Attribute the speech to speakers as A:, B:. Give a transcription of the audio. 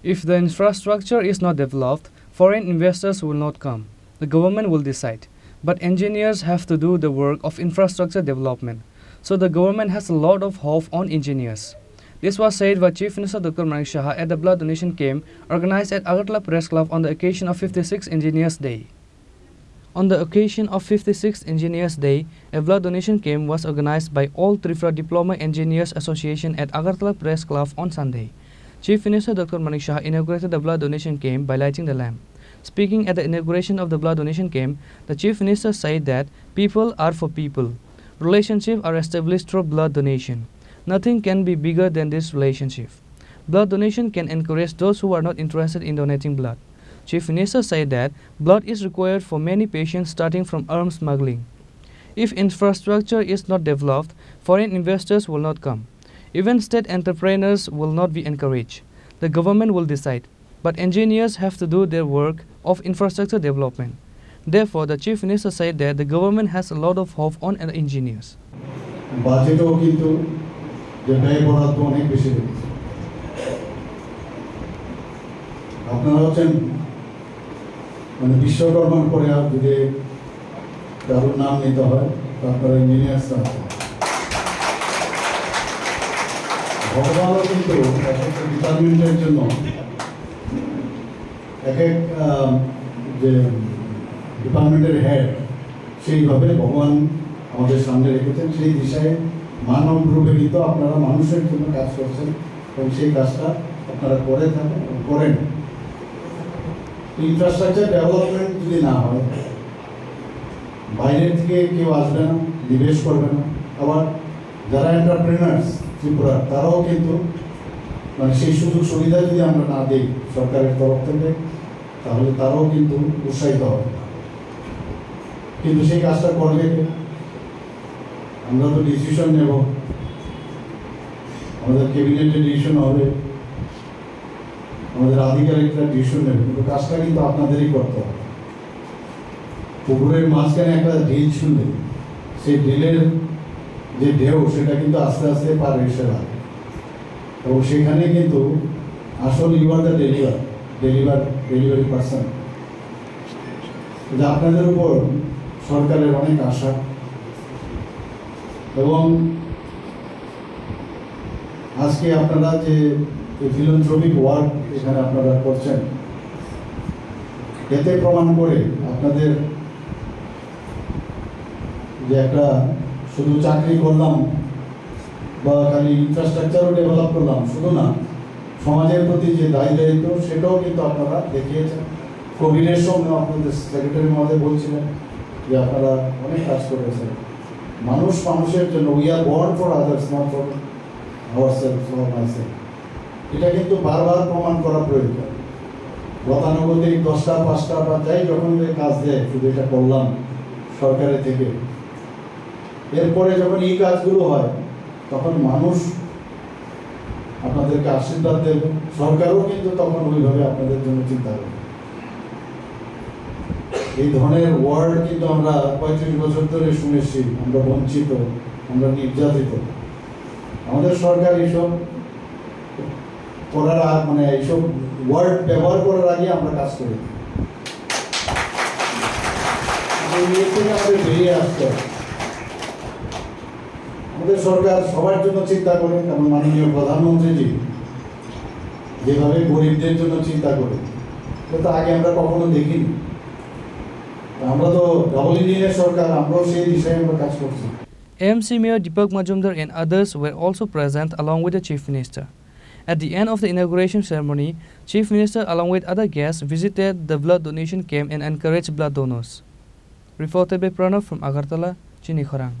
A: If the infrastructure is not developed, foreign investors will not come. The government will decide. But engineers have to do the work of infrastructure development. So the government has a lot of hope on engineers. This was said by Chief Minister Dr. Manik Shah at the blood donation camp organized at Agartala Press Club on the occasion of 56th Engineers Day. On the occasion of 56th Engineers Day, a blood donation camp was organized by all Tripura Diploma Engineers Association at Agartala Press Club on Sunday. Chief Minister Dr. Manik Shah inaugurated the blood donation camp by lighting the lamp. Speaking at the inauguration of the blood donation camp, the Chief Minister said that people are for people. Relationships are established through blood donation. Nothing can be bigger than this relationship. Blood donation can encourage those who are not interested in donating blood. Chief Minister said that blood is required for many patients starting from arms smuggling. If infrastructure is not developed, foreign investors will not come. Even state entrepreneurs will not be encouraged. The government will decide, but engineers have to do their work of infrastructure development. Therefore, the Chief Minister said that the government has a lot of hope on engineers.
B: বিশ্বকর্মার পরে আর যদি কারোর নাম নিতে হয় তারপরে engineers আছে ভগবানও কিন্তু ডিপার্টমেন্টের জন্য এক এক যে ডিপার্টমেন্টের হেড সেইভাবে ভগবান আমাদের সামনে রেখেছেন সেই দিশায় মানব রূপে কিন্তু আপনারা মানুষের জন্য কাজ করছেন এবং সেই কাজটা আপনারা করে থাকেন করেন ইনফ্রাস্ট্রাকচার ডেভেলপমেন্ট যদি না হয় বাইরের থেকে কেউ আসবে না নিবেশ করবে না আবার যারা এন্টারপ্রেনার্স ত্রিপুরা তারাও কিন্তু মানে সেই সুযোগ সুবিধা যদি আমরা না দিই সরকারের তরফ থেকে তাহলে তারাও কিন্তু উৎসাহিত হবে কিন্তু সেই কাজটা করলে আমরা তো ডিসিশন নেব আমাদের ক্যাবিনেটে ডিসিশন হবে আমাদের আধিকারিকরা ডিসিশন নেবে কিন্তু কাজটা কিন্তু আপনাদেরই করতে হবে পুকুরের মাঝখানে একটা ঢিল ছুঁড়লে সেই ঢিলের যে ঢেউ সেটা কিন্তু আস্তে আস্তে পার এসে লাগে এবং সেখানে কিন্তু আসল you are the delivery person আপনাদের উপর সরকারের অনেক আশা এবং আজকে আপনারা যে ফিলান্থ্রপিক ওয়ার্ক এখানে আপনারা করছেন এতে প্রমাণ করে আপনাদের যে একটা শুধু চাকরি করলাম বা খালি ইনফ্রাস্ট্রাকচারও ডেভেলপ করলাম শুধু না সমাজের প্রতি যে দায়িত্ব সেটাও কিন্তু আপনারা দেখিয়েছেন কোভিডের সময় আপনাদের সেক্রেটারি মহোদয় বলছিলেন যে আপনারা অনেক কাজ করেছেন মানুষের জন্য we are born for others not for ourself for myself এটা কিন্তু বারবার প্রমাণ করা প্রয়োজন গতানুগতিক 10টা 5টা বা যাই যখন কাজ দেয় শুধু এটা করলাম সরকারের থেকে এরপরে যখন এই কাজগুলো হয় তখন মানুষ আপনাদেরকে আশীর্বাদ দেবে সরকারও কিন্তু তখন ওইভাবে আপনাদের জন্য চিন্তা করবে এই ধরনের ওয়ার্ড কিন্তু আমরা 35 বছর ধরে শুনেছি আমরা বঞ্চিত আমরা নির্যাতিত আমাদের সরকার এইসব করার মানে এইসব ওয়ার্ড ব্যবহার করার আগে আমরা কাজ করি আমাদের বেরিয়ে আসতে হবে আমাদের সরকার সবার জন্য চিন্তা করে কারণ মাননীয় প্রধানমন্ত্রীজি যেভাবে গরিবদের জন্য চিন্তা করে সেটা আগে আমরা কখনো দেখিনি আমরা তো ডাবল ইঞ্জিনের সরকার আমরাও সেই দিশায় আমরা কাজ করছি
A: AMC Mayor Deepak Majumdar and others were also present along with the Chief Minister. At the end of the inauguration ceremony, Chief Minister along with other guests visited the blood donation camp and encouraged blood donors. Reported by Pranav from Agartala, Chini, Khorang.